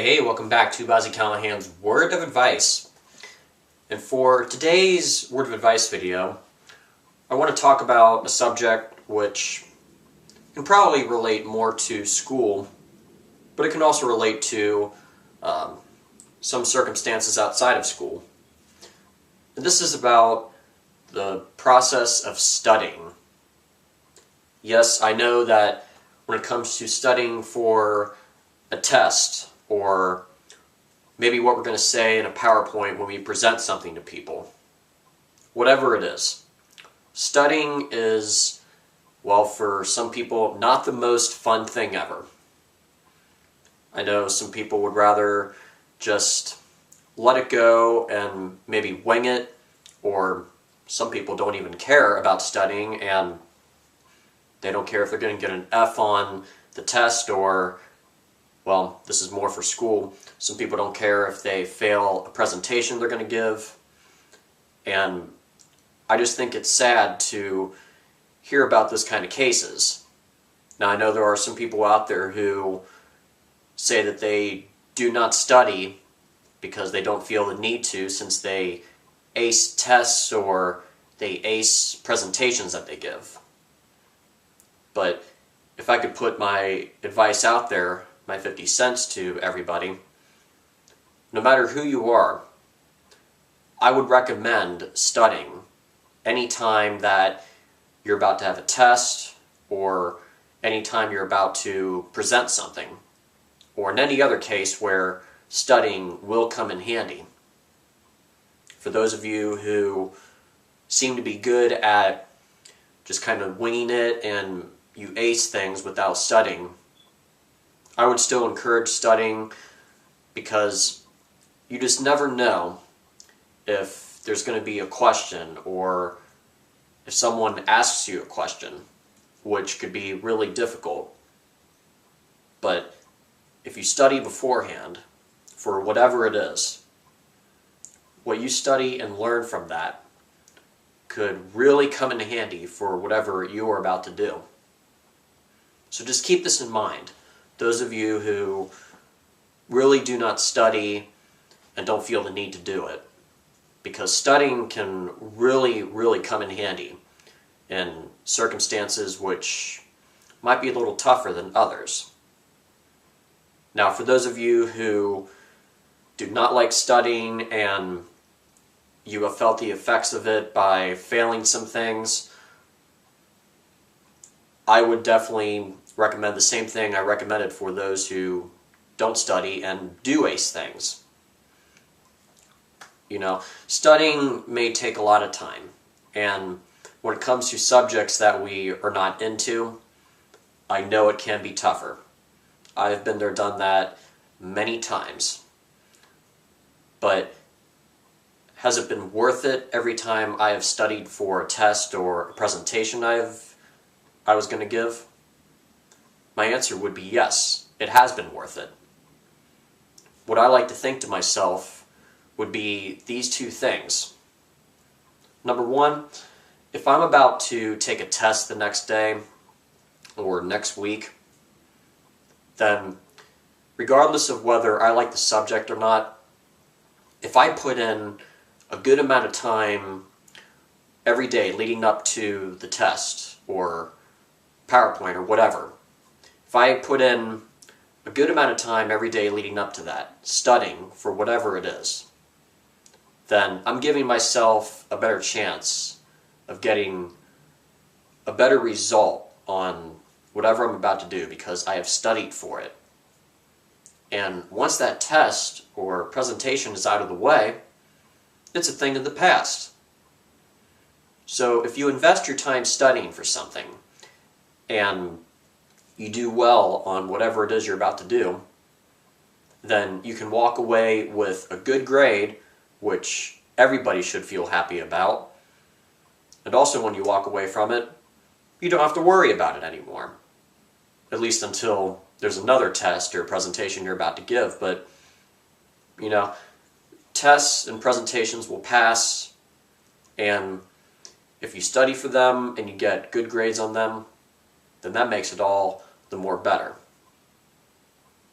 Hey, welcome back to Bobb-z Callahan's Word of Advice. And for today's Word of Advice video, I want to talk about a subject which can probably relate more to school, but it can also relate to some circumstances outside of school. And this is about the process of studying. Yes, I know that when it comes to studying for a test, or maybe what we're going to say in a PowerPoint when we present something to people, whatever it is, studying is, well, for some people, not the most fun thing ever. I know some people would rather just let it go and maybe wing it, or some people don't even care about studying and they don't care if they're going to get an F on the test, or, well, this is more for school. Some people don't care if they fail a presentation they're going to give. And I just think it's sad to hear about this kind of cases. Now, I know there are some people out there who say that they do not study because they don't feel the need to, since they ace tests or they ace presentations that they give. But if I could put my advice out there, my 50 cents to everybody, no matter who you are, I would recommend studying anytime that you're about to have a test, or anytime you're about to present something, or in any other case where studying will come in handy. For those of you who seem to be good at just kind of winging it and you ace things without studying, I would still encourage studying, because you just never know if there's going to be a question, or if someone asks you a question, which could be really difficult. But if you study beforehand for whatever it is, what you study and learn from that could really come in handy for whatever you are about to do. So just keep this in mind. Those of you who really do not study and don't feel the need to do it, because studying can really come in handy in circumstances which might be a little tougher than others. Now, for those of you who do not like studying and you have felt the effects of it by failing some things, I would definitely recommend the same thing I recommended for those who don't study and do ace things. You know, studying may take a lot of time, and when it comes to subjects that we are not into, I know it can be tougher. I've been there, done that many times. But has it been worth it every time I have studied for a test or a presentation I was going to give? My answer would be yes, it has been worth it. What I like to think to myself would be these two things. Number one, if I'm about to take a test the next day or next week, then regardless of whether I like the subject or not, if I put in a good amount of time every day leading up to the test or PowerPoint or whatever, if I put in a good amount of time every day leading up to that, studying for whatever it is, then I'm giving myself a better chance of getting a better result on whatever I'm about to do, because I have studied for it. And once that test or presentation is out of the way, it's a thing of the past. So if you invest your time studying for something, and you do well on whatever it is you're about to do, then you can walk away with a good grade, which everybody should feel happy about. And also, when you walk away from it, you don't have to worry about it anymore. At least until there's another test or presentation you're about to give. But, you know, tests and presentations will pass, and if you study for them and you get good grades on them, then that makes it all the more better.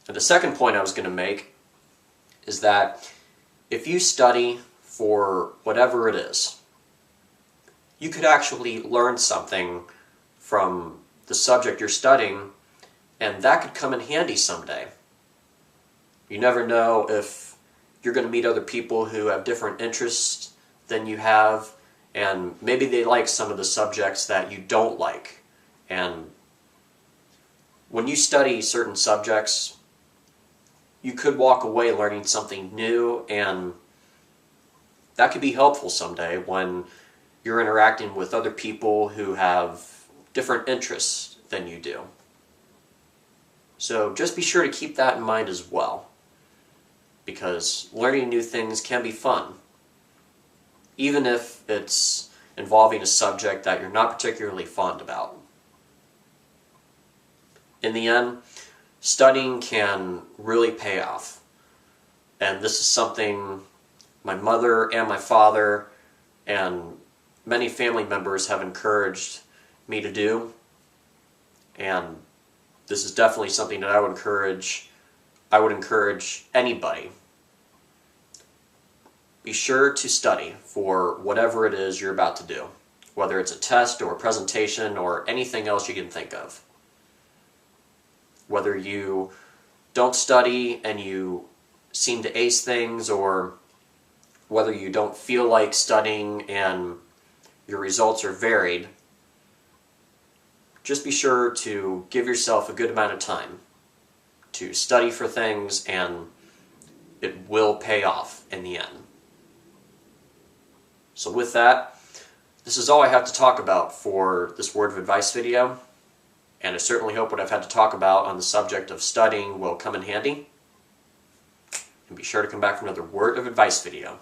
And the second point I was going to make is that if you study for whatever it is, you could actually learn something from the subject you're studying, and that could come in handy someday. You never know if you're going to meet other people who have different interests than you have, and maybe they like some of the subjects that you don't like. And when you study certain subjects, you could walk away learning something new, and that could be helpful someday when you're interacting with other people who have different interests than you do. So just be sure to keep that in mind as well, because learning new things can be fun, even if it's involving a subject that you're not particularly fond about. In the end, studying can really pay off, and this is something my mother and my father and many family members have encouraged me to do, and this is definitely something that I would encourage anybody. Be sure to study for whatever it is you're about to do, whether it's a test or a presentation or anything else you can think of. Whether you don't study and you seem to ace things, or whether you don't feel like studying and your results are varied, just be sure to give yourself a good amount of time to study for things, and it will pay off in the end. So with that, this is all I have to talk about for this word of advice video, and I certainly hope what I've had to talk about on the subject of studying will come in handy. And be sure to come back for another word of advice video.